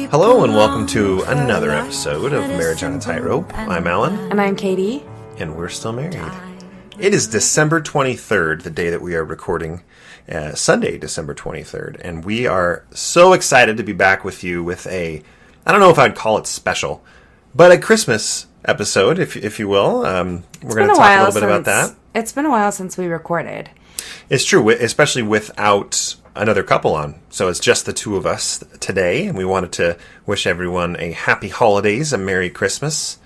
Hello and welcome to another episode of Marriage on a Tightrope. I'm Alan. And I'm Katie. And we're still married. It is December 23rd, the day that we are recording, Sunday, December 23rd. And we are so excited to be back with you with I don't know if I'd call it special, but a Christmas episode, if you will. We're going to talk a little bit about that. It's been a while since we recorded. It's true, especially without another couple on. So it's just the two of us today, and we wanted to wish everyone a happy holidays, a Merry Christmas,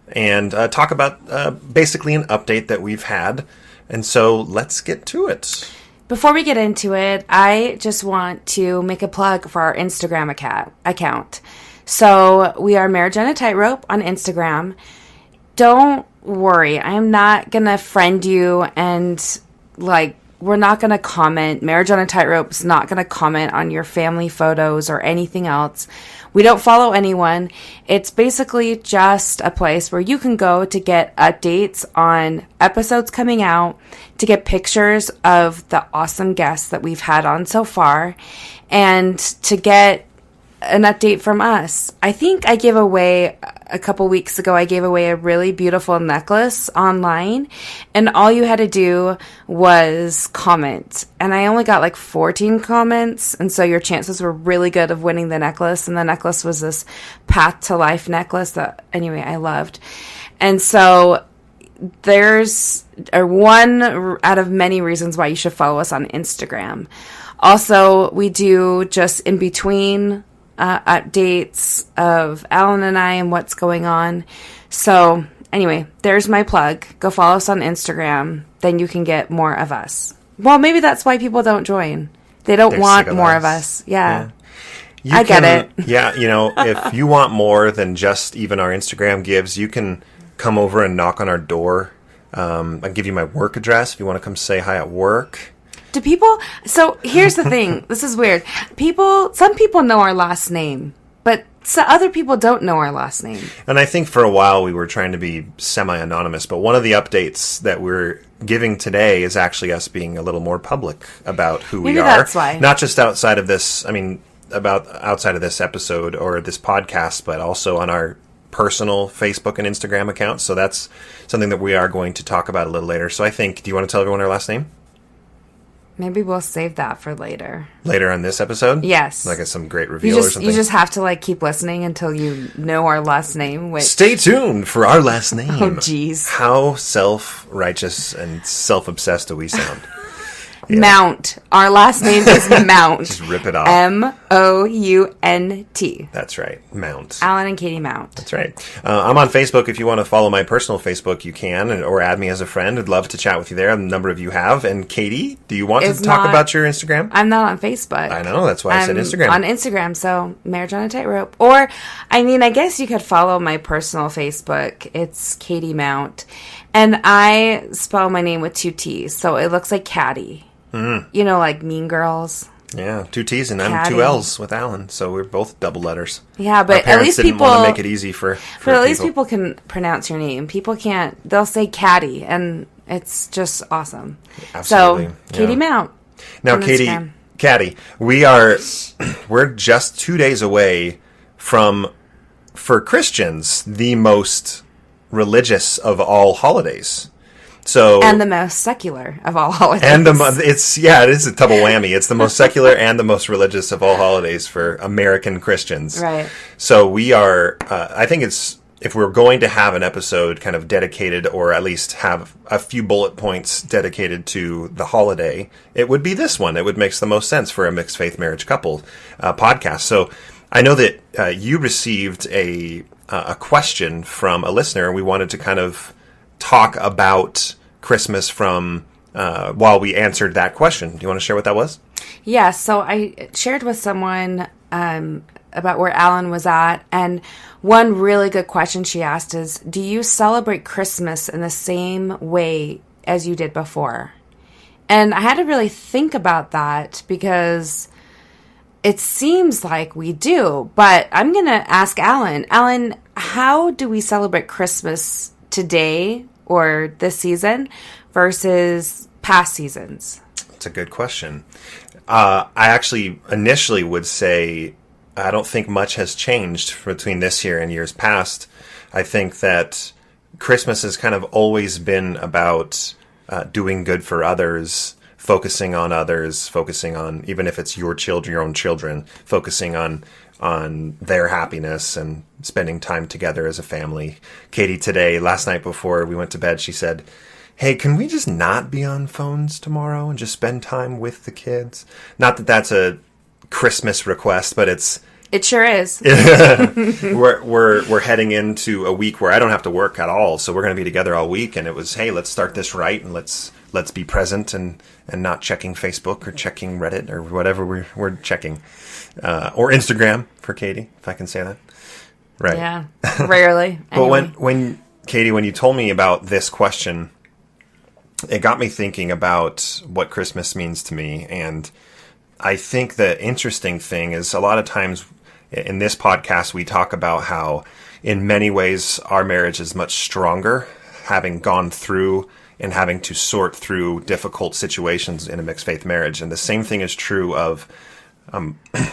and talk about basically an update that we've had. And so let's get to it. Before we get into it, I just want to make a plug for our Instagram account. So we are Marriage on a Tightrope on Instagram. Don't worry, I am not going to friend you and we're not going to comment. Marriage on a Tightrope is not going to comment on your family photos or anything else. We don't follow anyone. It's basically just a place where you can go to get updates on episodes coming out, to get pictures of the awesome guests that we've had on so far, and to get an update from us. I think I gave away a couple weeks ago, I gave away a really beautiful necklace online, and all you had to do was comment. And I only got 14 comments, and so your chances were really good of winning the necklace. And the necklace was this Path to Life necklace that, anyway, I loved. And so there's one out of many reasons why you should follow us on Instagram. Also, we do just in between updates of Alan and I and what's going on. So anyway, there's my plug. Go follow us on Instagram. Then you can get more of us. Well, maybe that's why people don't join. They don't want more of us. Yeah. I get it. Yeah, if you want more than just even our Instagram gives, you can come over and knock on our door. I'll give you my work address if you want to come say hi at work. Do people... So, here's the thing. This is weird. Some people know our last name, but other people don't know our last name. And I think for a while we were trying to be semi-anonymous, but one of the updates that we're giving today is actually us being a little more public about who we are. That's why. Not just outside of this, outside of this episode or this podcast, but also on our personal Facebook and Instagram accounts. So that's something that we are going to talk about a little later. So I think... Do you want to tell everyone our last name? Maybe we'll save that for later. Later on this episode? Yes. Like some great reveal or something? You just have to keep listening until you know our last name. Stay tuned for our last name. Oh, jeez. How self-righteous and self-obsessed do we sound? Yeah. Mount. Our last name is Mount. Just rip it off. M-O-U-N-T. That's right. Mount. Alan and Katie Mount. That's right. I'm on Facebook. If you want to follow my personal Facebook, you can, or add me as a friend. I'd love to chat with you there. A number of you have. And Katie, do you want to talk about your Instagram? I'm not on Facebook. I know. That's why I said Instagram. On Instagram, so Marriage on a Tightrope. Or, I guess you could follow my personal Facebook. It's Katie Mount. And I spell my name with 2 T's, so it looks like Caddy. Mm. Like Mean Girls. Yeah, 2 T's and I'm 2 L's with Alan, so we're both double letters. Yeah, but at least didn't people want to make it easy for But at least people can pronounce your name. People can't. They'll say Caddy, and it's just awesome. Absolutely. So Katie Mount. Now, Caddy, we're just 2 days away from, for Christians, the most religious of all holidays. And the most secular of all holidays. And it is a double whammy. It's the most secular and the most religious of all holidays for American Christians. Right. So we are, I think if we're going to have an episode kind of dedicated, or at least have a few bullet points dedicated to the holiday, it would be this one. It would make the most sense for a mixed faith marriage couple podcast. So I know that you received a question from a listener, and we wanted to kind of talk about Christmas from while we answered that question. Do you want to share what that was? Yeah, so I shared with someone about where Alan was at, and one really good question she asked is, do you celebrate Christmas in the same way as you did before? And I had to really think about that, because it seems like we do, but I'm going to ask Alan. Alan, how do we celebrate Christmas today or this season versus past seasons? That's a good question. I actually initially would say I don't think much has changed between this year and years past. I think that Christmas has kind of always been about doing good for others, focusing on others, focusing on, even if it's your children, your own children, focusing on their happiness and spending time together as a family. Katie today, last night before we went to bed, she said, "Hey, can we just not be on phones tomorrow and just spend time with the kids?" Not that that's a Christmas request, but It sure is. we're heading into a week where I don't have to work at all, so we're going to be together all week. And it was, hey, let's start this right, and let's be present and not checking Facebook or checking Reddit or whatever we're checking, or Instagram for Katie, if I can say that. Right. Yeah. Rarely. But Anyway. when Katie, when you told me about this question, it got me thinking about what Christmas means to me. And I think the interesting thing is a lot of times in this podcast, we talk about how in many ways our marriage is much stronger, having gone through and having to sort through difficult situations in a mixed faith marriage. And the same thing is true of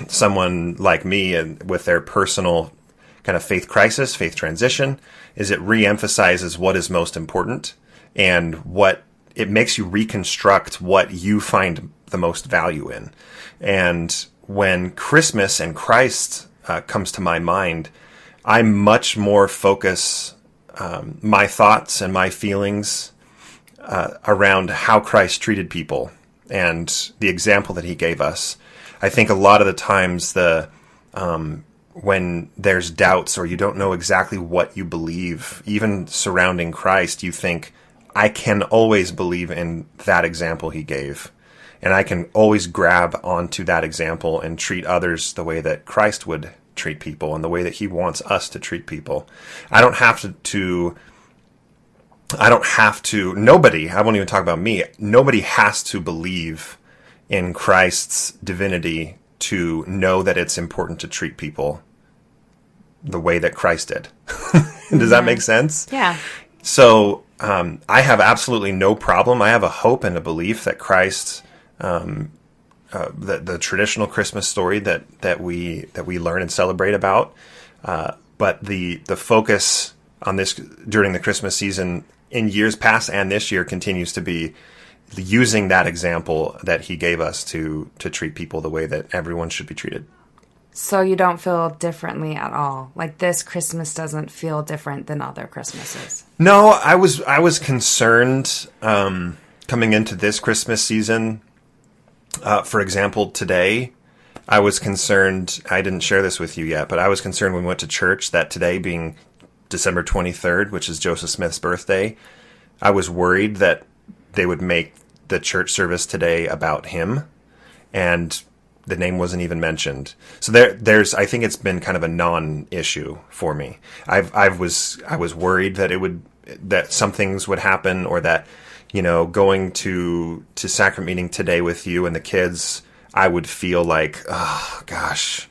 someone like me and with their personal kind of faith crisis, faith transition, is it reemphasizes what is most important and what it makes you reconstruct what you find the most value in. And when Christmas and Christ comes to my mind, I much more focus my thoughts and my feelings around how Christ treated people and the example that he gave us. I think a lot of the times when there's doubts or you don't know exactly what you believe, even surrounding Christ, you think, I can always believe in that example he gave. And I can always grab onto that example and treat others the way that Christ would treat people and the way that he wants us to treat people. I don't have to, nobody, I won't even talk about me, nobody has to believe in Christ's divinity to know that it's important to treat people the way that Christ did. Does that make sense? Yeah. So I have absolutely no problem. I have a hope and a belief that Christ, the traditional Christmas story that we learn and celebrate about, but the focus on this during the Christmas season in years past and this year continues to be using that example that he gave us to treat people the way that everyone should be treated. So you don't feel differently at all? Like this Christmas doesn't feel different than other Christmases? No, I was concerned coming into this Christmas season. For example, today, I was concerned, I didn't share this with you yet, but I was concerned when we went to church that today being December 23rd, which is Joseph Smith's birthday, I was worried that they would make the church service today about him, and the name wasn't even mentioned. So there's, I think it's been kind of a non-issue for me. I was worried that some things would happen, or that, going to sacrament meeting today with you and the kids, I would feel like, oh gosh,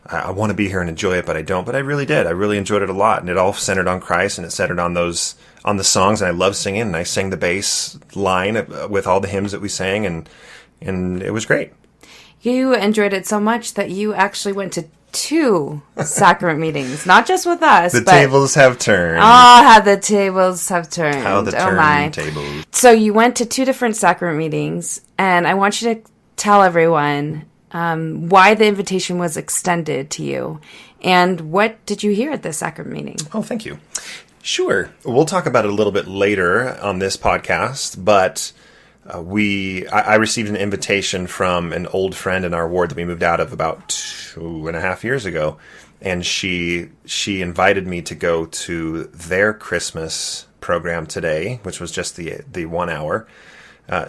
I want to be here and enjoy it, but I don't. But I really did. I really enjoyed it a lot, and it all centered on Christ, and it centered on the songs, and I love singing, and I sang the bass line with all the hymns that we sang, and it was great. You enjoyed it so much that you actually went to 2 sacrament meetings, not just with us. The tables have turned. Oh, how the tables have turned. How the tables. So you went to 2 different sacrament meetings, and I want you to tell everyone why the invitation was extended to you, and what did you hear at this sacrament meeting? Oh, thank you. Sure. We'll talk about it a little bit later on this podcast, but I received an invitation from an old friend in our ward that we moved out of about 2.5 years ago, and she invited me to go to their Christmas program today, which was just the 1 hour.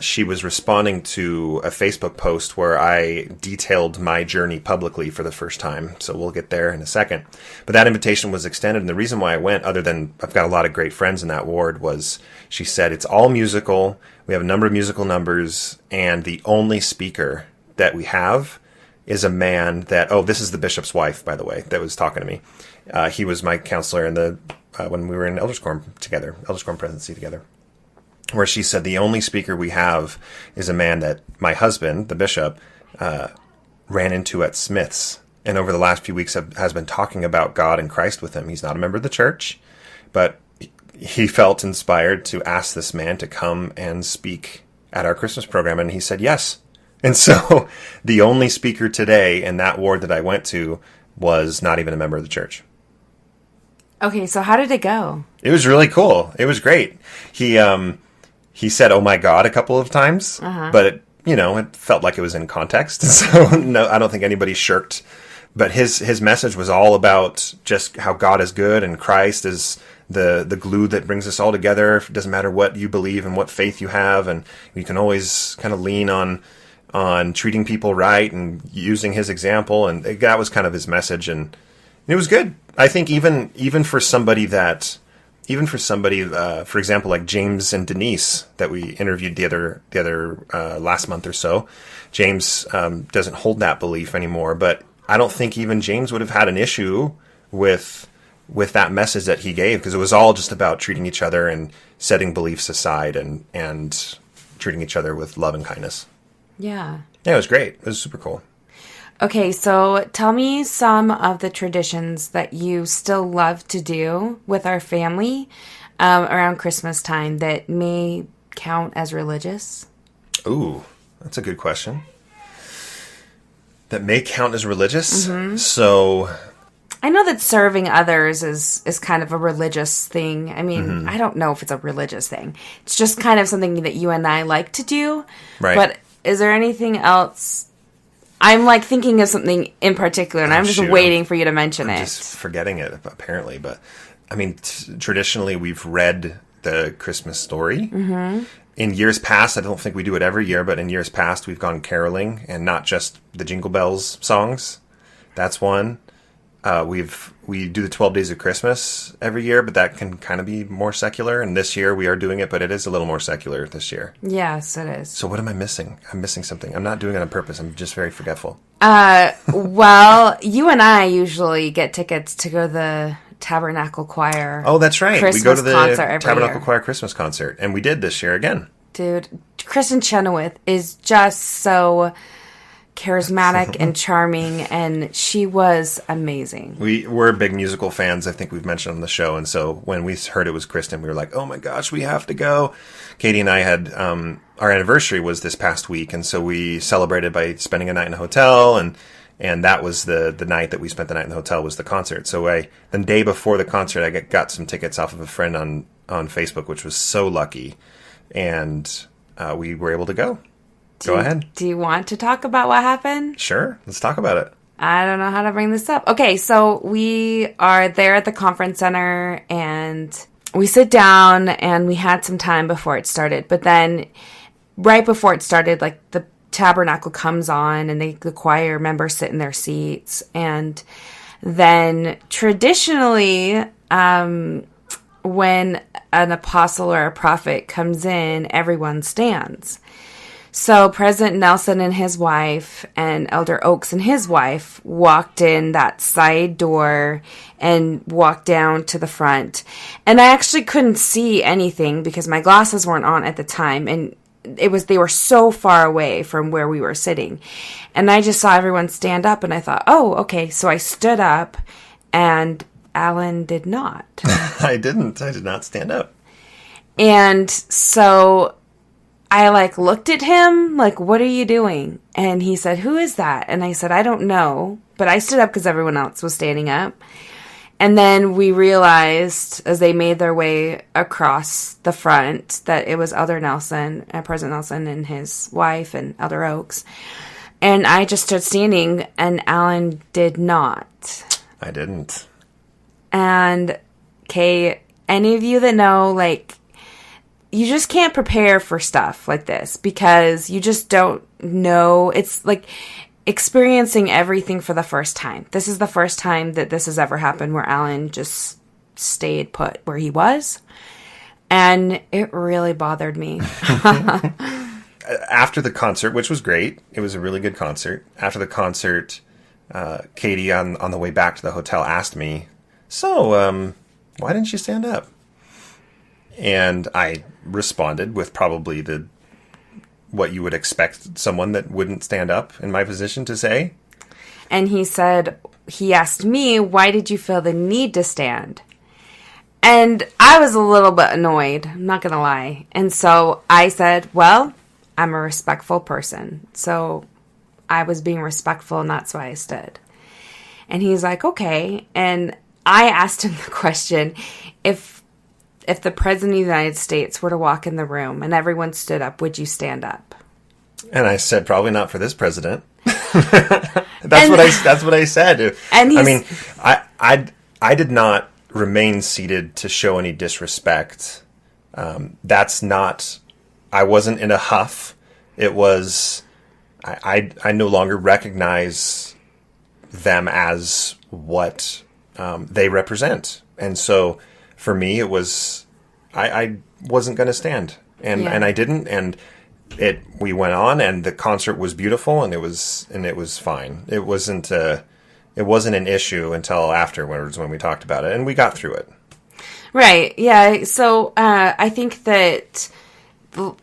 She was responding to a Facebook post where I detailed my journey publicly for the first time, so we'll get there in a second. But that invitation was extended, and the reason why I went, other than I've got a lot of great friends in that ward, was she said it's all musical, we have a number of musical numbers, and the only speaker that we have is a man that, this is the bishop's wife, by the way, that was talking to me. He was my counselor when we were in Elders Quorum presidency together. Where she said the only speaker we have is a man that my husband, the bishop, ran into at Smith's and over the last few weeks has been talking about God and Christ with him. He's not a member of the church, but he felt inspired to ask this man to come and speak at our Christmas program, and he said yes. And so the only speaker today in that ward that I went to was not even a member of the church. Okay, so how did it go? It was really cool. It was great. He said, "Oh my God," a couple of times, but it felt like it was in context. So no, I don't think anybody shirked. But his message was all about just how God is good and Christ is the glue that brings us all together. It doesn't matter what you believe and what faith you have, and you can always kind of lean on treating people right and using his example. And that was kind of his message, and it was good. I think even for somebody, for example, like James and Denise that we interviewed the other last month or so, James doesn't hold that belief anymore, but I don't think even James would have had an issue with that message that he gave, because it was all just about treating each other and setting beliefs aside and treating each other with love and kindness. Yeah. Yeah, it was great. It was super cool. Okay, so tell me some of the traditions that you still love to do with our family around Christmas time that may count as religious. Ooh, that's a good question. That may count as religious? Mm-hmm. So I know that serving others is kind of a religious thing. I mean, I don't know if it's a religious thing. It's just kind of something that you and I like to do. Right. But is there anything else? I'm like thinking of something in particular, and I'm just waiting for you to mention it. I'm just forgetting it, apparently. But I mean, traditionally, we've read the Christmas story. Mm-hmm. In years past, I don't think we do it every year, but in years past, we've gone caroling, and not just the Jingle Bells songs. That's one. We do the 12 Days of Christmas every year, but that can kind of be more secular. And this year we are doing it, but it is a little more secular this year. Yes, it is. So what am I missing? I'm missing something. I'm not doing it on purpose. I'm just very forgetful. Well, you and I usually get tickets to go to the Tabernacle Choir. Oh, that's right. Christmas we go to the Tabernacle year. Choir Christmas concert, and we did this year again. Dude, Kristen Chenoweth is just so charismatic and charming, and she was amazing. We're big musical fans. I think we've mentioned on the show, and so when we heard it was Kristen, we were like, "Oh my gosh, we have to go!" Katie and I had our anniversary was this past week, and so we celebrated by spending a night in a hotel, and that was the night that we spent the night in the hotel was the concert. So the day before the concert, I got some tickets off of a friend on Facebook, which was so lucky, and we were able to go. Go ahead. Do you want to talk about what happened? Sure. Let's talk about it. I don't know how to bring this up. Okay, so we are there at the conference center, and we sit down, and we had some time before it started. But then right before it started, like the tabernacle comes on, and the choir members sit in their seats. And then traditionally, when an apostle or a prophet comes in, everyone stands. So President Nelson and his wife and Elder Oaks and his wife walked in that side door and walked down to the front. And I actually couldn't see anything because my glasses weren't on at the time. And they were so far away from where we were sitting. And I just saw everyone stand up, and I thought, oh, okay. So I stood up, and Alan did not. I did not stand up. And so I looked at him, what are you doing? And he said, who is that? And I said, I don't know. But I stood up because everyone else was standing up. And then we realized as they made their way across the front that it was Elder Nelson, President Nelson and his wife and Elder Oaks. And I just stood standing, and Alan did not. I didn't. And, Kay, any of you that know, you just can't prepare for stuff like this because you just don't know. It's like experiencing everything for the first time. This is the first time that this has ever happened where Alan just stayed put where he was. And it really bothered me. After the concert, which was great, it was a really good concert. After the concert, Katie on the way back to the hotel asked me, so, why didn't you stand up? And I responded with probably what you would expect someone that wouldn't stand up in my position to say. And he asked me, why did you feel the need to stand? And I was a little bit annoyed, I'm not going to lie. And so I said, well, I'm a respectful person. So I was being respectful, and that's why I stood. And he's like, okay. And I asked him the question, if the President of the United States were to walk in the room and everyone stood up, would you stand up? And I said, probably not for this president. That's what I said. And I mean, I did not remain seated to show any disrespect. That's not. I wasn't in a huff. It was. I no longer recognize them as what they represent, and so for me, it was. I wasn't going to stand, and I didn't, and. We went on, and the concert was beautiful, and it was fine. It wasn't an issue until afterwards when we talked about it, and we got through it. Right. Yeah. So I think that,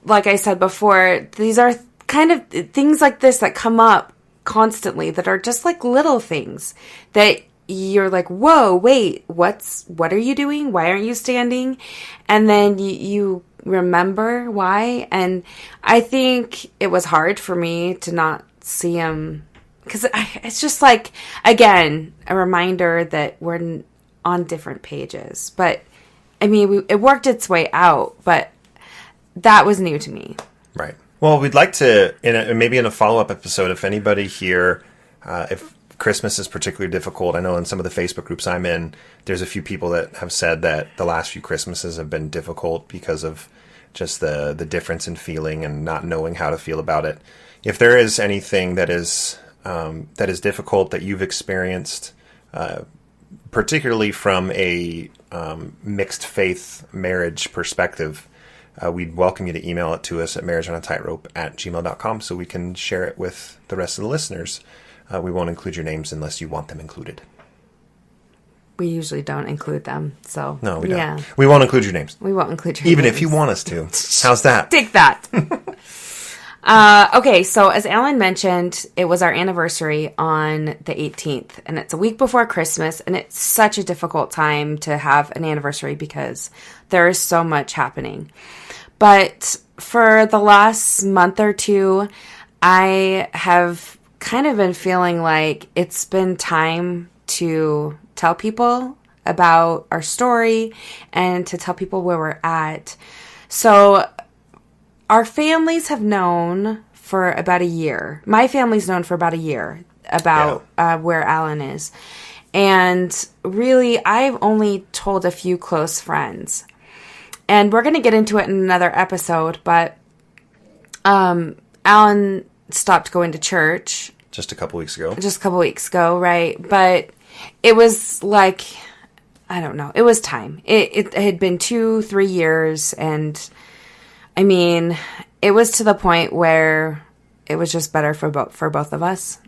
like I said before, these are kind of things like this that come up constantly that are just like little things that you're like, whoa, wait, what are you doing? Why aren't you standing? And then you remember why. And I think it was hard for me to not see him, because it's just like, again, a reminder that we're on different pages. But I mean, it worked its way out, but that was new to me. Right. Well, we'd like to, maybe in a follow-up episode, if anybody here, if Christmas is particularly difficult. I know in some of the Facebook groups I'm in, there's a few people that have said that the last few Christmases have been difficult because of just the difference in feeling and not knowing how to feel about it. If there is anything that is difficult that you've experienced, particularly from a mixed faith marriage perspective, we'd welcome you to email it to us at marriageonatightrope@gmail.com so we can share it with the rest of the listeners. We won't include your names unless you want them included. We usually don't include them, so... No, we don't. Yeah. We won't include your names. We won't include your Even names. if you want us to. How's that? Take that. Okay, so as Alan mentioned, it was our anniversary on the 18th, and it's a week before Christmas, and it's such a difficult time to have an anniversary because there is so much happening. But for the last month or two, I have kind of been feeling like it's been time to tell people about our story and to tell people where we're at. So our families have known for about a year. My family's known for about a year about where Alan is. And really, I've only told a few close friends. And we're going to get into it in another episode, but Alan stopped going to church. Just a couple weeks ago. Just a couple weeks ago, right. But it was like, I don't know, it was time. It had been 2-3 years, and I mean, it was to the point where it was just better for both of us.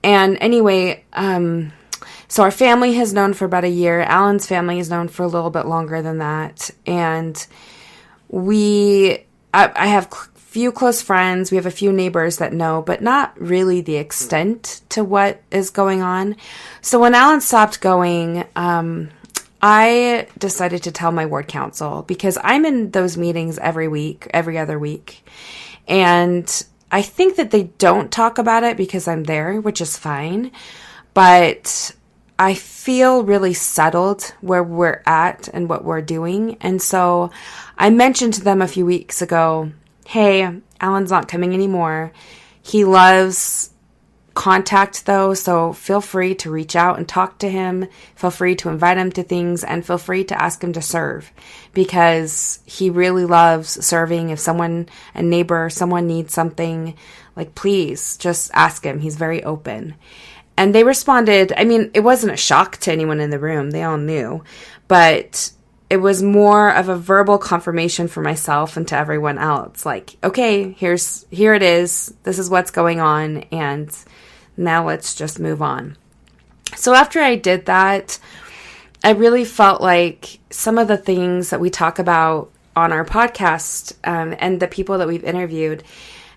And anyway, so our family has known for about a year. Alan's family has known for a little bit longer than that. And I have few close friends. We have a few neighbors that know, but not really the extent to what is going on. So when Alan stopped going, I decided to tell my ward council, because I'm in those meetings every other week. And I think that they don't talk about it because I'm there, which is fine. But I feel really settled where we're at and what we're doing. And so I mentioned to them a few weeks ago, hey, Alan's not coming anymore. He loves contact, though, so feel free to reach out and talk to him. Feel free to invite him to things, and feel free to ask him to serve, because he really loves serving. If a neighbor, someone needs something, like, please just ask him. He's very open. And they responded. I mean, it wasn't a shock to anyone in the room. They all knew. But it was more of a verbal confirmation for myself and to everyone else. Like, okay, here it is. This is what's going on. And now let's just move on. So after I did that, I really felt like some of the things that we talk about on our podcast and the people that we've interviewed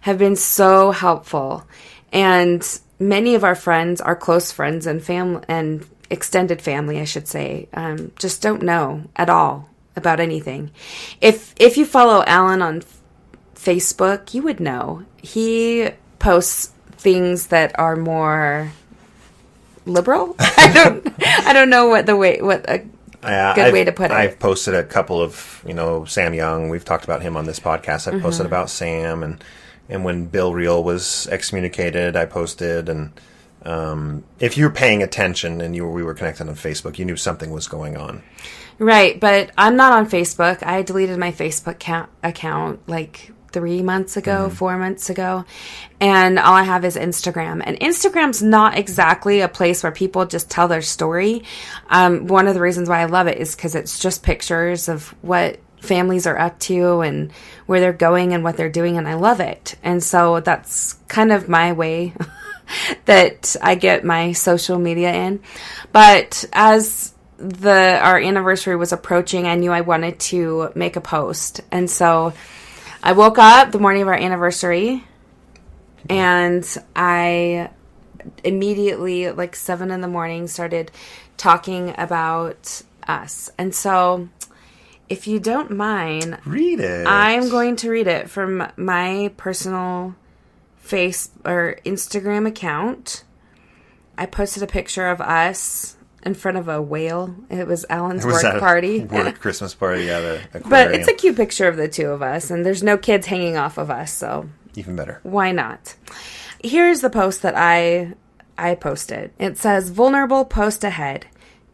have been so helpful. And many of our friends, our close friends and family and extended family, I should say, just don't know at all about anything. If you follow Alan on Facebook, you would know. He posts things that are more liberal. I don't know what a good way to put it. I've posted a couple of, Sam Young. We've talked about him on this podcast. I've posted about Sam, and when Bill Reel was excommunicated, I posted. And if you were paying attention and we were connected on Facebook, you knew something was going on. Right, but I'm not on Facebook. I deleted my Facebook account like 3 months ago, 4 months ago, and all I have is Instagram. And Instagram's not exactly a place where people just tell their story. One of the reasons why I love it is because it's just pictures of what families are up to and where they're going and what they're doing, and I love it. And so that's kind of my way that I get my social media in. But as our anniversary was approaching, I knew I wanted to make a post, and so I woke up the morning of our anniversary, and I immediately, like 7 a.m, started talking about us. And so, if you don't mind, read it. I'm going to read it from my personal Instagram account. I posted a picture of us in front of a whale. It was Alan's work party. Work Christmas party, yeah. The aquarium. But it's a cute picture of the two of us, and there's no kids hanging off of us, so even better. Why not? Here's the post that I posted. It says, "Vulnerable post ahead.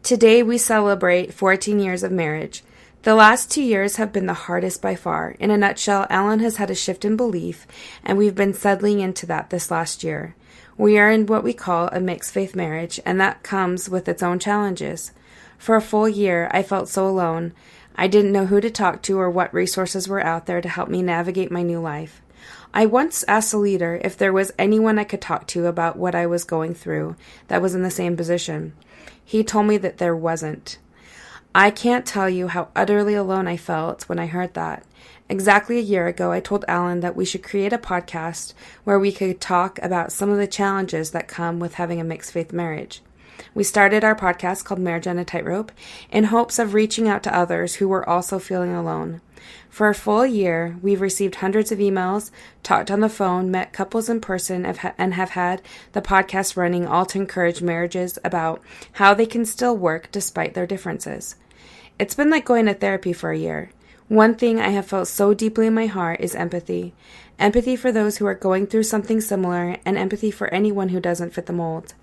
Today we celebrate 14 years of marriage. The last 2 years have been the hardest by far. In a nutshell, Alan has had a shift in belief, and we've been settling into that this last year. We are in what we call a mixed faith marriage, and that comes with its own challenges. For a full year, I felt so alone. I didn't know who to talk to or what resources were out there to help me navigate my new life. I once asked a leader if there was anyone I could talk to about what I was going through that was in the same position. He told me that there wasn't. I can't tell you how utterly alone I felt when I heard that. Exactly a year ago, I told Alan that we should create a podcast where we could talk about some of the challenges that come with having a mixed faith marriage. We started our podcast called Marriage on a Tightrope in hopes of reaching out to others who were also feeling alone. For a full year, we've received hundreds of emails, talked on the phone, met couples in person, and have had the podcast running all to encourage marriages about how they can still work despite their differences. It's been like going to therapy for a year. One thing I have felt so deeply in my heart is empathy. Empathy for those who are going through something similar, and empathy for anyone who doesn't fit the mold.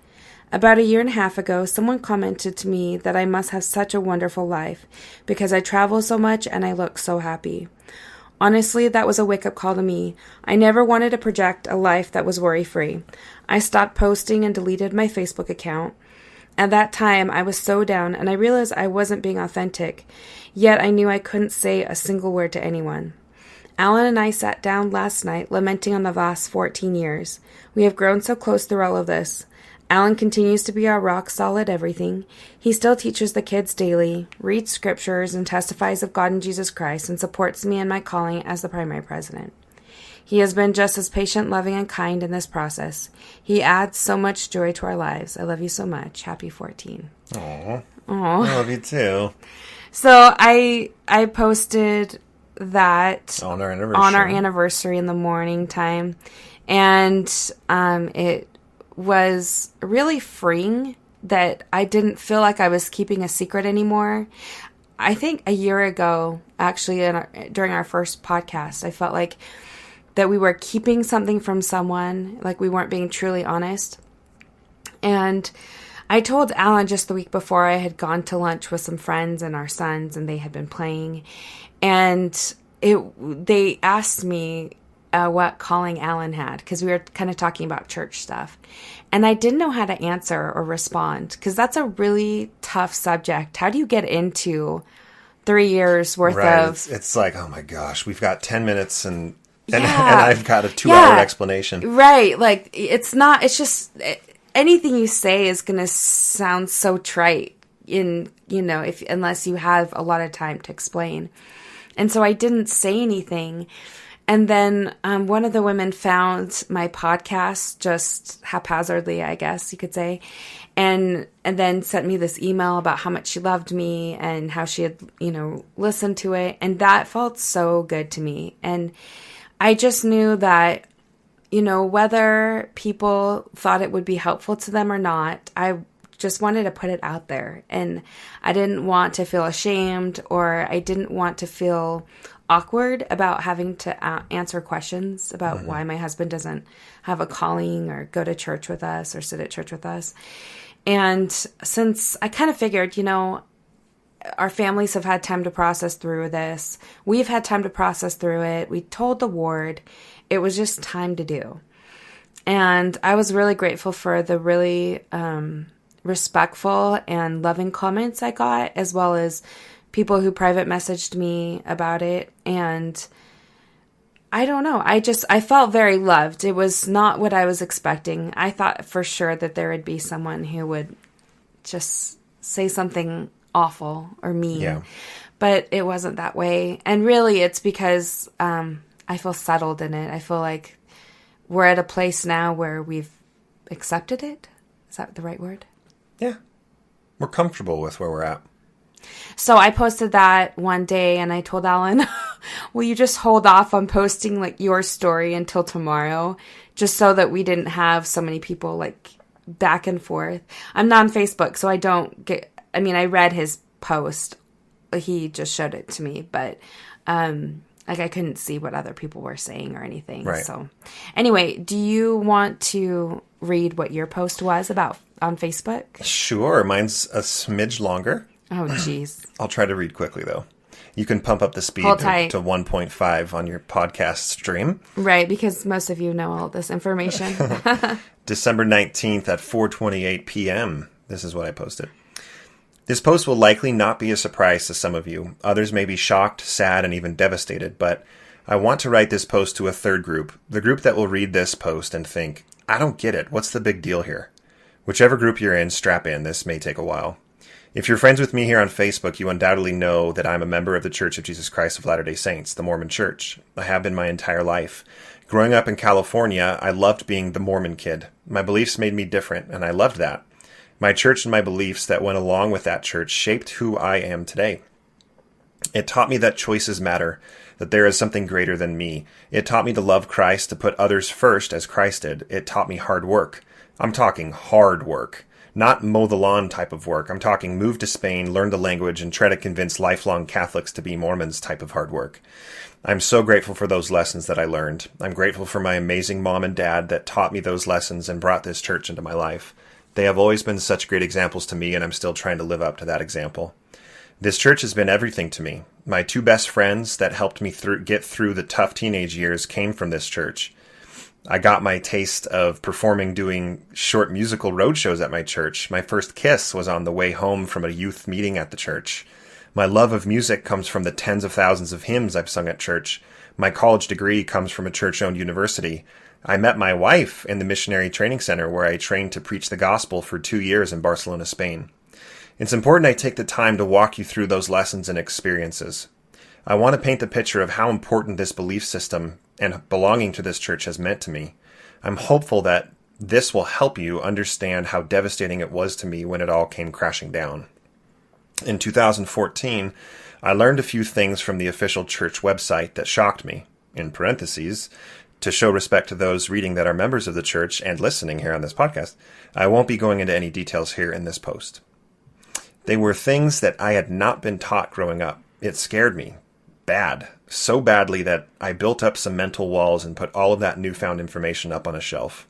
About a year and a half ago, someone commented to me that I must have such a wonderful life because I travel so much and I look so happy. Honestly, that was a wake-up call to me. I never wanted to project a life that was worry-free. I stopped posting and deleted my Facebook account. At that time, I was so down, and I realized I wasn't being authentic, yet I knew I couldn't say a single word to anyone. Alan and I sat down last night, lamenting on the last 14 years. We have grown so close through all of this. Alan continues to be our rock-solid everything. He still teaches the kids daily, reads scriptures, and testifies of God and Jesus Christ, and supports me in my calling as the primary president. He has been just as patient, loving, and kind in this process. He adds so much joy to our lives. I love you so much. Happy 14. Aww. I love you too. So I posted that on our anniversary in the morning time, and it was really freeing that I didn't feel like I was keeping a secret anymore. I think a year ago, actually, during our first podcast, I felt like that we were keeping something from someone, like we weren't being truly honest. And I told Alan just the week before I had gone to lunch with some friends and our sons, and they had been playing. And they asked me what calling Alan had, because we were kind of talking about church stuff. And I didn't know how to answer or respond, because that's a really tough subject. How do you get into 3 years worth of... It's like, oh my gosh, we've got 10 minutes and I've got a 2-hour explanation. Right. Like, it's just, anything you say is going to sound so trite unless you have a lot of time to explain. And so I didn't say anything. And then one of the women found my podcast just haphazardly, I guess you could say, and then sent me this email about how much she loved me and how she had, listened to it. And that felt so good to me. And I just knew that, whether people thought it would be helpful to them or not, I just wanted to put it out there. And I didn't want to feel ashamed, or I didn't want to feel awkward about having to answer questions about why my husband doesn't have a calling or go to church with us or sit at church with us. And since I kind of figured, our families have had time to process through this. We've had time to process through it. We told the ward. It was just time to do. And I was really grateful for the really respectful and loving comments I got, as well as people who private messaged me about it. And I don't know. I felt very loved. It was not what I was expecting. I thought for sure that there would be someone who would just say something awful or mean. Yeah. But it wasn't that way. And really, it's because I feel settled in it. I feel like we're at a place now where we've accepted it. Is that the right word? Yeah. We're comfortable with where we're at. So I posted that one day and I told Alan, will you just hold off on posting like your story until tomorrow, just so that we didn't have so many people like back and forth. I'm not on Facebook, so I read his post. He just showed it to me, but I couldn't see what other people were saying or anything. Right. So anyway, do you want to read what your post was about on Facebook? Sure. Mine's a smidge longer. Oh, geez. I'll try to read quickly, though. You can pump up the speed to 1.5 on your podcast stream. Right, because most of you know all this information. December 19th at 4:28 p.m. This is what I posted. This post will likely not be a surprise to some of you. Others may be shocked, sad, and even devastated, but I want to write this post to a third group, the group that will read this post and think, I don't get it. What's the big deal here? Whichever group you're in, strap in. This may take a while. If you're friends with me here on Facebook, you undoubtedly know that I'm a member of the Church of Jesus Christ of Latter-day Saints, the Mormon Church. I have been my entire life. Growing up in California, I loved being the Mormon kid. My beliefs made me different, and I loved that. My church and my beliefs that went along with that church shaped who I am today. It taught me that choices matter, that there is something greater than me. It taught me to love Christ, to put others first as Christ did. It taught me hard work. I'm talking hard work. Not mow the lawn type of work. I'm talking move to Spain, learn the language, and try to convince lifelong Catholics to be Mormons type of hard work. I'm so grateful for those lessons that I learned. I'm grateful for my amazing mom and dad that taught me those lessons and brought this church into my life. They have always been such great examples to me, and I'm still trying to live up to that example. This church has been everything to me. My two best friends that helped me get through the tough teenage years came from this church. I got my taste of performing doing short musical road shows at my church. My first kiss was on the way home from a youth meeting at the church. My love of music comes from the tens of thousands of hymns I've sung at church. My college degree comes from a church-owned university. I met my wife in the missionary training center where I trained to preach the gospel for 2 years in Barcelona, Spain. It's important I take the time to walk you through those lessons and experiences. I want to paint the picture of how important this belief system and belonging to this church has meant to me. I'm hopeful that this will help you understand how devastating it was to me when it all came crashing down. In 2014, I learned a few things from the official church website that shocked me. In parentheses, to show respect to those reading that are members of the church and listening here on this podcast, I won't be going into any details here in this post. They were things that I had not been taught growing up. It scared me. Bad. So badly that I built up some mental walls and put all of that newfound information up on a shelf.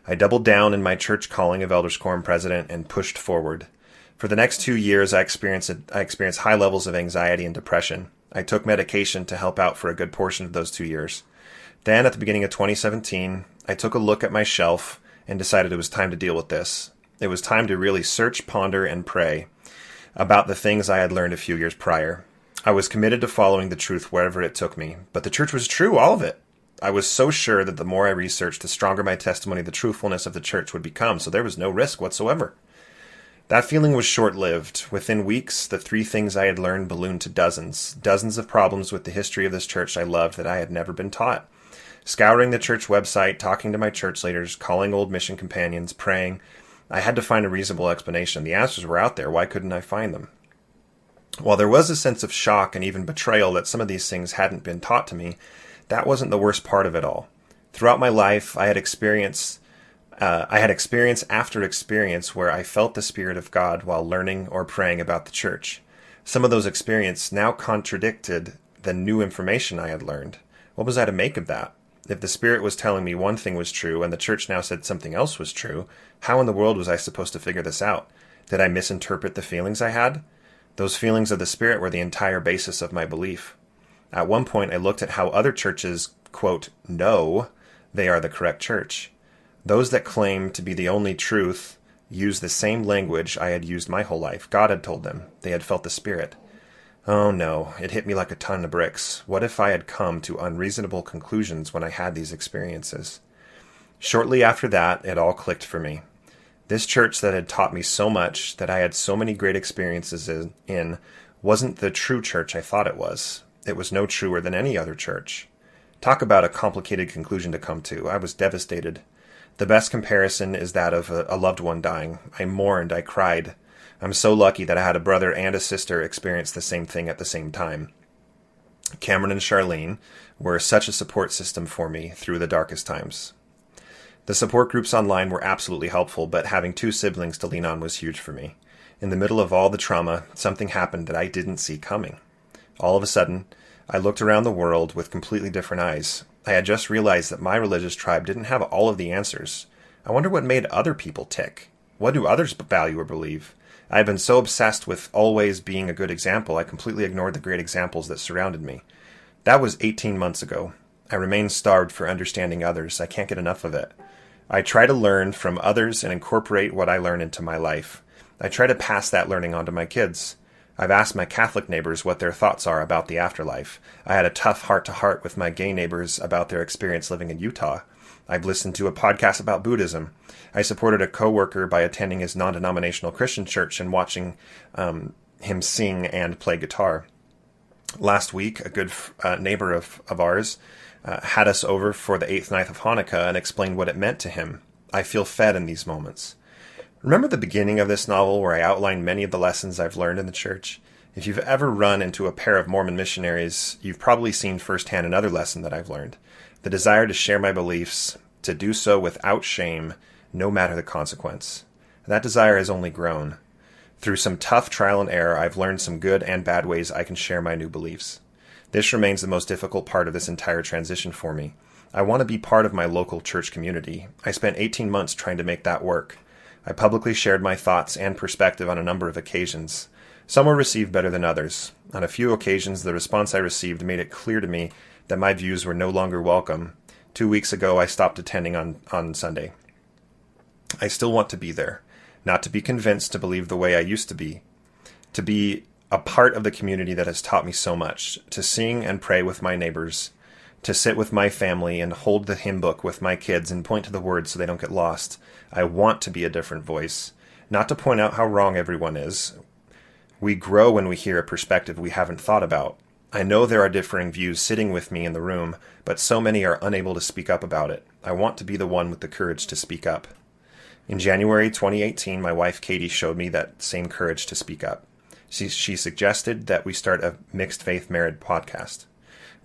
I doubled down in my church calling of Elders Quorum President and pushed forward. For the next 2 years, I experienced high levels of anxiety and depression. I took medication to help out for a good portion of those 2 years. Then, at the beginning of 2017, I took a look at my shelf and decided it was time to deal with this. It was time to really search, ponder, and pray about the things I had learned a few years prior. I was committed to following the truth wherever it took me, but the church was true, all of it. I was so sure that the more I researched, the stronger my testimony of the truthfulness of the church would become, so there was no risk whatsoever. That feeling was short-lived. Within weeks, the 3 things I had learned ballooned to dozens. Dozens of problems with the history of this church I loved that I had never been taught. Scouring the church website, talking to my church leaders, calling old mission companions, praying, I had to find a reasonable explanation. The answers were out there. Why couldn't I find them? While there was a sense of shock and even betrayal that some of these things hadn't been taught to me, that wasn't the worst part of it all. Throughout my life, I had experience after experience where I felt the Spirit of God while learning or praying about the church. Some of those experiences now contradicted the new information I had learned. What was I to make of that? If the Spirit was telling me one thing was true and the church now said something else was true, how in the world was I supposed to figure this out? Did I misinterpret the feelings I had? Those feelings of the Spirit were the entire basis of my belief. At one point, I looked at how other churches, quote, know they are the correct church. Those that claim to be the only truth use the same language I had used my whole life. God had told them. They had felt the Spirit. Oh no, it hit me like a ton of bricks. What if I had come to unreasonable conclusions when I had these experiences? Shortly after that, it all clicked for me. This church that had taught me so much, that I had so many great experiences in, wasn't the true church I thought it was. It was no truer than any other church. Talk about a complicated conclusion to come to. I was devastated. The best comparison is that of a loved one dying. I mourned, I cried. I'm so lucky that I had a brother and a sister experience the same thing at the same time. Cameron and Charlene were such a support system for me through the darkest times. The support groups online were absolutely helpful, but having 2 siblings to lean on was huge for me. In the middle of all the trauma, something happened that I didn't see coming. All of a sudden, I looked around the world with completely different eyes. I had just realized that my religious tribe didn't have all of the answers. I wonder what made other people tick. What do others value or believe? I had been so obsessed with always being a good example, I completely ignored the great examples that surrounded me. That was 18 months ago. I remain starved for understanding others. I can't get enough of it. I try to learn from others and incorporate what I learn into my life. I try to pass that learning on to my kids. I've asked my Catholic neighbors what their thoughts are about the afterlife. I had a tough heart-to-heart with my gay neighbors about their experience living in Utah. I've listened to a podcast about Buddhism. I supported a coworker by attending his non-denominational Christian church and watching him sing and play guitar. Last week, a good neighbor of ours had us over for the 8th night of Hanukkah and explained what it meant to him. I feel fed in these moments. Remember the beginning of this novel where I outlined many of the lessons I've learned in the church? If you've ever run into a pair of Mormon missionaries, you've probably seen firsthand another lesson that I've learned. The desire to share my beliefs, to do so without shame, no matter the consequence. That desire has only grown. Through some tough trial and error, I've learned some good and bad ways I can share my new beliefs. This remains the most difficult part of this entire transition for me. I want to be part of my local church community. I spent 18 months trying to make that work. I publicly shared my thoughts and perspective on a number of occasions. Some were received better than others. On a few occasions, the response I received made it clear to me that my views were no longer welcome. 2 weeks ago, I stopped attending on Sunday. I still want to be there, not to be convinced to believe the way I used to be a part of the community that has taught me so much, to sing and pray with my neighbors, to sit with my family and hold the hymn book with my kids and point to the words so they don't get lost. I want to be a different voice, not to point out how wrong everyone is. We grow when we hear a perspective we haven't thought about. I know there are differing views sitting with me in the room, but so many are unable to speak up about it. I want to be the one with the courage to speak up. In January 2018, my wife Katie showed me that same courage to speak up. She suggested that we start a mixed faith marriage podcast.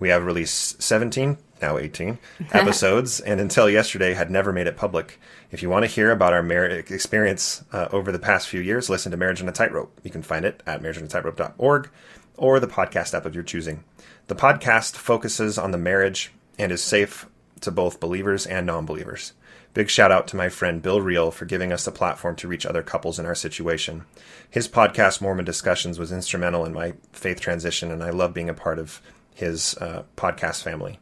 We have released 17, now 18, episodes, and until yesterday had never made it public. If you want to hear about our marriage experience over the past few years, listen to Marriage on a Tightrope. You can find it at marriageonatightrope.org or the podcast app of your choosing. The podcast focuses on the marriage and is safe to both believers and non-believers. Big shout out to my friend Bill Reel for giving us a platform to reach other couples in our situation. His podcast, Mormon Discussions, was instrumental in my faith transition, and I love being a part of his podcast family.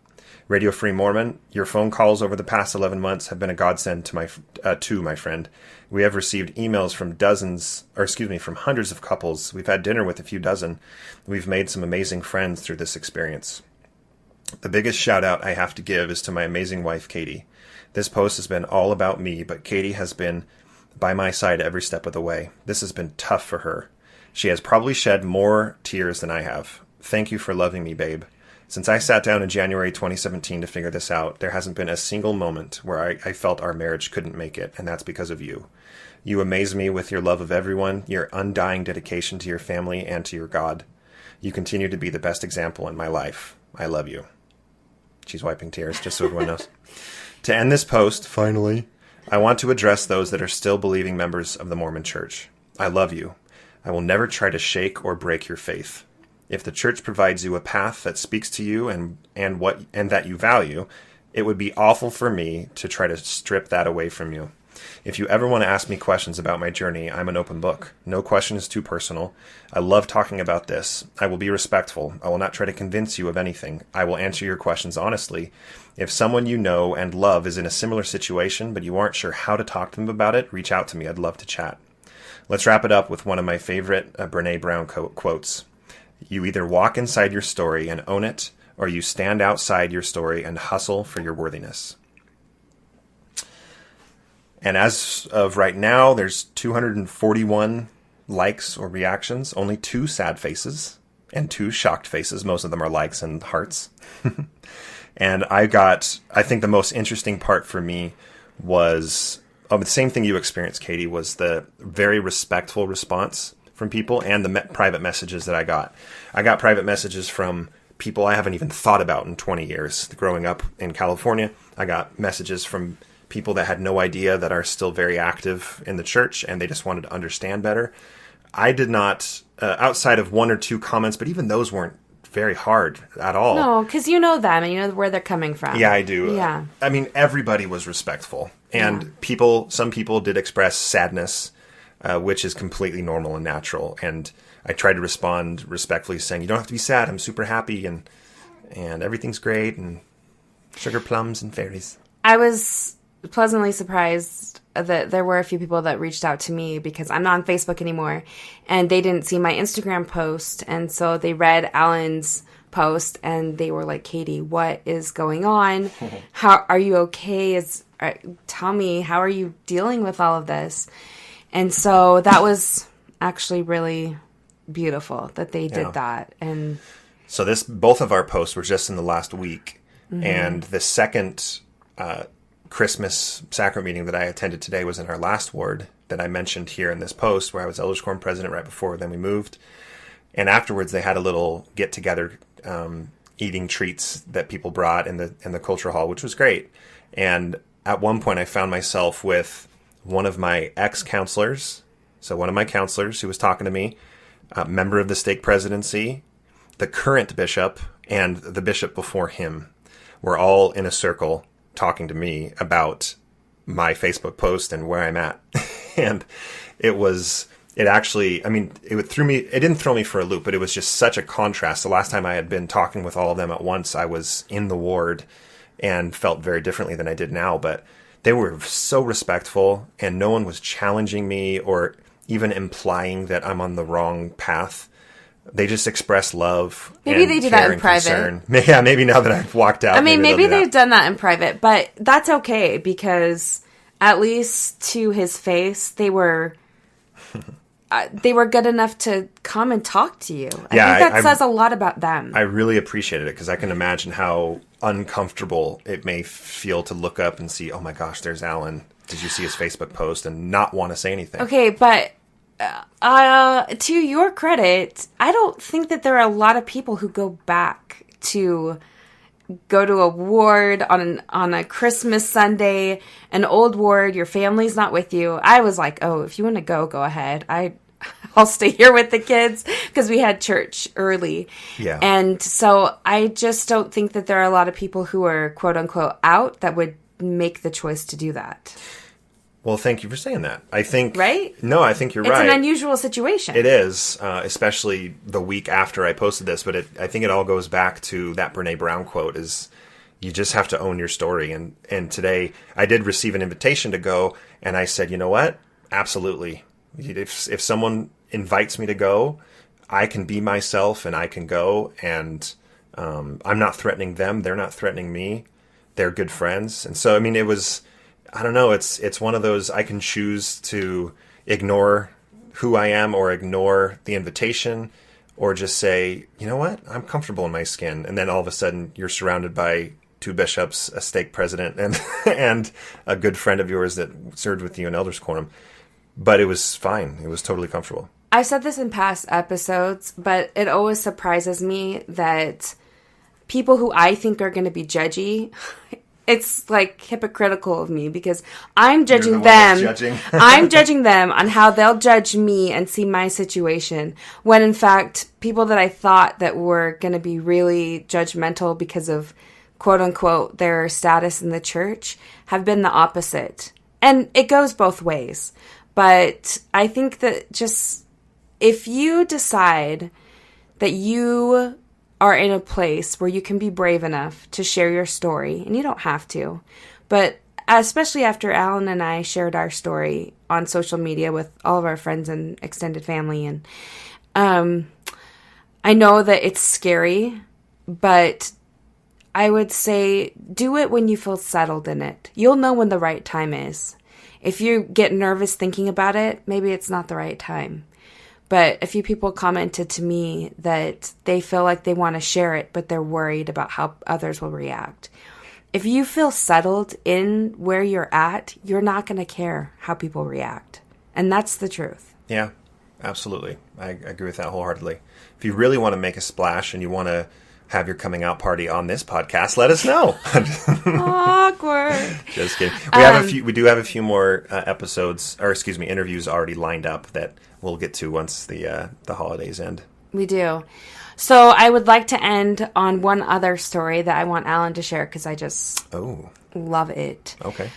Radio Free Mormon, your phone calls over the past 11 months have been a godsend to my friend. We have received emails from from hundreds of couples. We've had dinner with a few dozen. We've made some amazing friends through this experience. The biggest shout out I have to give is to my amazing wife, Katie. This post has been all about me, but Katie has been by my side every step of the way. This has been tough for her. She has probably shed more tears than I have. Thank you for loving me, babe. Since I sat down in January 2017 to figure this out, there hasn't been a single moment where I felt our marriage couldn't make it, and that's because of you. You amaze me with your love of everyone, your undying dedication to your family and to your God. You continue to be the best example in my life. I love you. She's wiping tears, just so everyone knows. To end this post, finally, I want to address those that are still believing members of the Mormon Church. I love you. I will never try to shake or break your faith. If the church provides you a path that speaks to you and that you value, it would be awful for me to try to strip that away from you. If you ever want to ask me questions about my journey, I'm an open book. No question is too personal. I love talking about this. I will be respectful. I will not try to convince you of anything. I will answer your questions honestly. If someone you know and love is in a similar situation, but you aren't sure how to talk to them about it, reach out to me. I'd love to chat. Let's wrap it up with one of my favorite Brene Brown quotes. You either walk inside your story and own it, or you stand outside your story and hustle for your worthiness. And as of right now, there's 241 likes or reactions, only 2 sad faces and 2 shocked faces. Most of them are likes and hearts. And I think the most interesting part for me was the same thing you experienced, Katie, was the very respectful response from people and the private messages that I got. I got private messages from people I haven't even thought about in 20 years. Growing up in California, I got messages from people that had no idea that are still very active in the church, and they just wanted to understand better. I did not, outside of 1 or 2 comments, but even those weren't very hard at all. No, because you know them and you know where they're coming from. Yeah, I do. Yeah. I mean, everybody was respectful. And some people did express sadness, which is completely normal and natural. And I tried to respond respectfully, saying, you don't have to be sad. I'm super happy and everything's great and sugar plums and fairies. I was pleasantly surprised that there were a few people that reached out to me because I'm not on Facebook anymore and they didn't see my Instagram post. And so they read Alan's post and they were like, Katie, what is going on? How are you okay? Tell me, how are you dealing with all of this? And so that was actually really beautiful that they did that. And so both of our posts were just in the last week. Mm-hmm. And the second Christmas sacrament meeting that I attended today was in our last ward that I mentioned here in this post, where I was Elders Quorum president right before then we moved. And afterwards they had a little get together, eating treats that people brought in the cultural hall, which was great. And at one point I found myself with one of my ex-counselors, so one of my counselors who was talking to me, a member of the stake presidency, the current bishop, and the bishop before him were all in a circle talking to me about my Facebook post and where I'm at. And it didn't throw me for a loop, but it was just such a contrast. The last time I had been talking with all of them at once, I was in the ward and felt very differently than I did now, but they were so respectful and no one was challenging me or even implying that I'm on the wrong path. They just express love. Maybe they do that in private. Concern. Yeah, maybe now that I've walked out. I mean, maybe they've done that in private, but that's okay because at least to his face, they were good enough to come and talk to you. I think that says a lot about them. I really appreciated it because I can imagine how uncomfortable it may feel to look up and see, oh my gosh, there's Alan. Did you see his Facebook post? And not want to say anything. Okay, but to your credit, I don't think that there are a lot of people who go back to go to a ward on a Christmas Sunday, an old ward, your family's not with you. I was like, oh, if you want to go ahead. I'll stay here with the kids because we had church early. Yeah. And so I just don't think that there are a lot of people who are quote unquote out that would make the choice to do that. Well, thank you for saying that. I think... Right? No, I think you're right. It's an unusual situation. It is, especially the week after I posted this, but I think it all goes back to that Brene Brown quote is you just have to own your story. And today I did receive an invitation to go, and I said, you know what? Absolutely. If someone invites me to go, I can be myself and I can go, and I'm not threatening them. They're not threatening me. They're good friends. And so, I mean, I don't know. It's one of those, I can choose to ignore who I am or ignore the invitation or just say, you know what, I'm comfortable in my skin. And then all of a sudden you're surrounded by two bishops, a stake president, and and a good friend of yours that served with you in elders quorum. But it was fine. It was totally comfortable. I've said this in past episodes, but it always surprises me that people who I think are going to be judgy, it's like hypocritical of me because I'm judging them. I'm judging them on how they'll judge me and see my situation. When in fact, people that I thought that were going to be really judgmental because of quote unquote their status in the church have been the opposite. And it goes both ways. But I think that just if you decide that you are in a place where you can be brave enough to share your story, and you don't have to, but especially after Alan and I shared our story on social media with all of our friends and extended family, and I know that it's scary, but I would say do it when you feel settled in it. You'll know when the right time is. If you get nervous thinking about it, maybe it's not the right time. But a few people commented to me that they feel like they want to share it, but they're worried about how others will react. If you feel settled in where you're at, you're not going to care how people react. And that's the truth. Yeah, absolutely. I agree with that wholeheartedly. If you really want to make a splash and you want to have your coming out party on this podcast, let us know. Awkward. Just kidding. We do have a few more interviews already lined up that we'll get to once the holidays end. We do. So I would like to end on one other story that I want Alan to share because I just love it. Okay.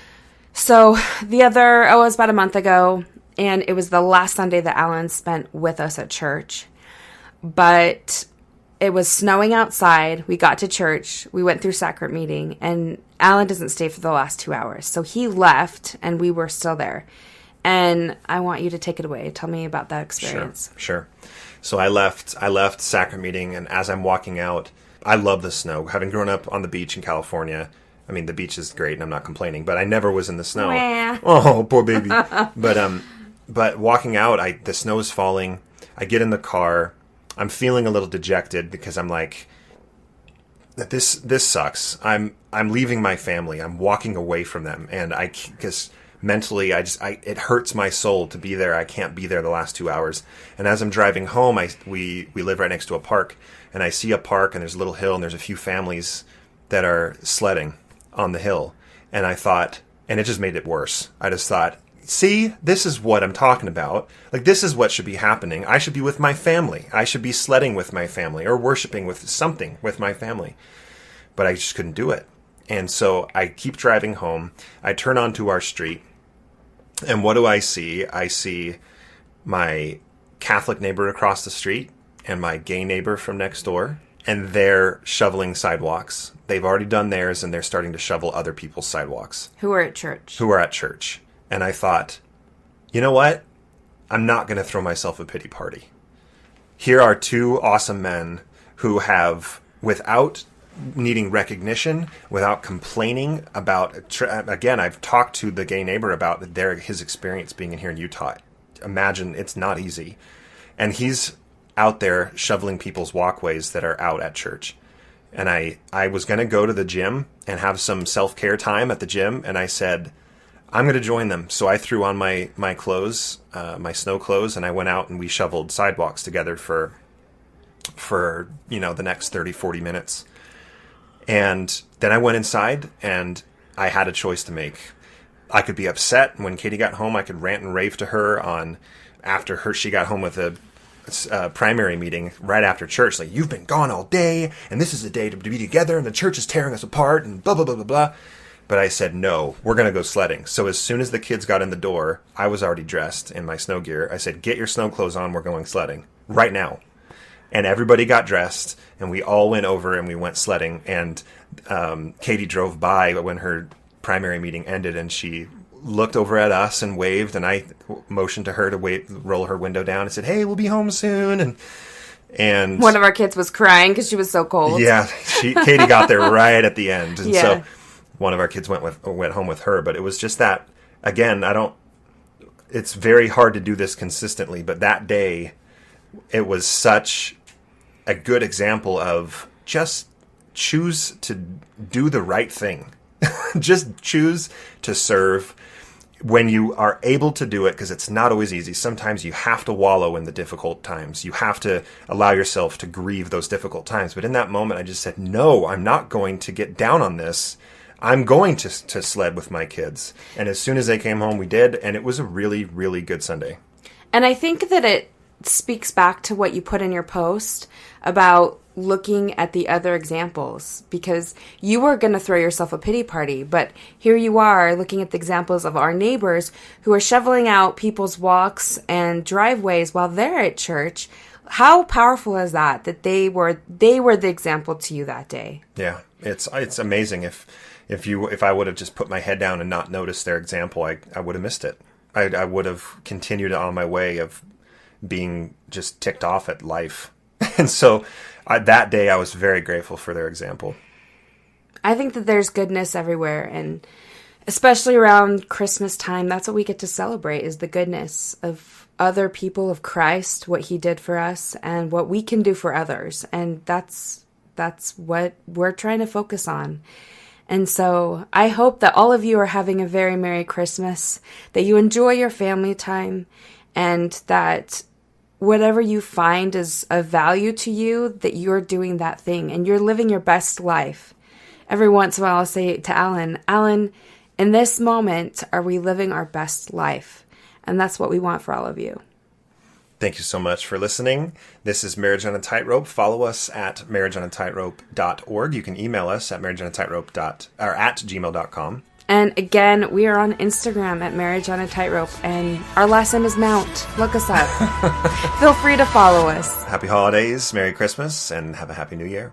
So it was about a month ago, and it was the last Sunday that Alan spent with us at church. But it was snowing outside. We got to church. We went through sacrament meeting, and Alan doesn't stay for the last 2 hours. So he left, and we were still there. And I want you to take it away. Tell me about that experience. Sure. So I left sacrament meeting, and as I'm walking out, I love the snow. Having grown up on the beach in California, I mean, the beach is great, and I'm not complaining, but I never was in the snow. Wah. Oh, poor baby. But walking out, the snow is falling. I get in the car. I'm feeling a little dejected because I'm like, this sucks. I'm leaving my family. I'm walking away from them, and because mentally, it hurts my soul to be there. I can't be there the last 2 hours. And as I'm driving home, we live right next to a park, and I see a park, and there's a little hill, and there's a few families that are sledding on the hill. And I thought, and it just made it worse. I just thought, see, this is what I'm talking about. Like, this is what should be happening. I should be with my family. I should be sledding with my family or worshiping with something with my family. But I just couldn't do it. And so I keep driving home. I turn onto our street. And what do I see? I see my Catholic neighbor across the street and my gay neighbor from next door. And they're shoveling sidewalks. They've already done theirs, and they're starting to shovel other people's sidewalks. Who are at church. And I thought, you know what? I'm not going to throw myself a pity party. Here are two awesome men who have, without needing recognition, without complaining about, again, I've talked to the gay neighbor about his experience being in here in Utah. Imagine, it's not easy. And he's out there shoveling people's walkways that are out at church. And I was going to go to the gym and have some self-care time at the gym, and I said, I'm going to join them. So I threw on my clothes, my snow clothes, and I went out and we shoveled sidewalks together for the next 30, 40 minutes. And then I went inside, and I had a choice to make. I could be upset. When Katie got home, I could rant and rave to her after she got home with a primary meeting right after church. Like, you've been gone all day, and this is the day to be together, and the church is tearing us apart, and blah, blah, blah, blah, blah. But I said, no, we're going to go sledding. So as soon as the kids got in the door, I was already dressed in my snow gear. I said, get your snow clothes on. We're going sledding right now. And everybody got dressed, and we all went over and we went sledding. And Katie drove by when her primary meeting ended, and she looked over at us and waved, and I motioned to her to roll her window down and said, hey, we'll be home soon. And one of our kids was crying because she was so cold. Yeah, Katie got there right at the end. And so one of our kids went home with her. But it was just that, again, it's very hard to do this consistently, but that day it was such a good example of just choose to do the right thing. Just choose to serve when you are able to do it, because it's not always easy. Sometimes you have to wallow in the difficult times. You have to allow yourself to grieve those difficult times. But in that moment, I just said, no, I'm not going to get down on this. I'm going to sled with my kids. And as soon as they came home, we did. And it was a really, really good Sunday. And I think that it speaks back to what you put in your post about looking at the other examples, because you were going to throw yourself a pity party, but here you are looking at the examples of our neighbors who are shoveling out people's walks and driveways while they're at church. How powerful is that they were the example to you that day? Yeah, it's amazing. If I would have just put my head down and not noticed their example, I would have missed it. I would have continued on my way of being just ticked off at life. And so that day I was very grateful for their example. I think that there's goodness everywhere, and especially around Christmas time, that's what we get to celebrate, is the goodness of other people, of Christ, what he did for us and what we can do for others. And that's what we're trying to focus on. And so I hope that all of you are having a very Merry Christmas, that you enjoy your family time, and that whatever you find is of value to you, that you're doing that thing and you're living your best life. Every once in a while I'll say to Alan, in this moment, are we living our best life? And that's what we want for all of you. Thank you so much for listening. This is Marriage on a Tightrope. Follow us at marriageonatightrope.org. You can email us at marriageonatightrope@gmail.com. And again, we are on Instagram at Marriage on a Tightrope, and our last name is Mount. Look us up. Feel free to follow us. Happy holidays, Merry Christmas, and have a Happy New Year.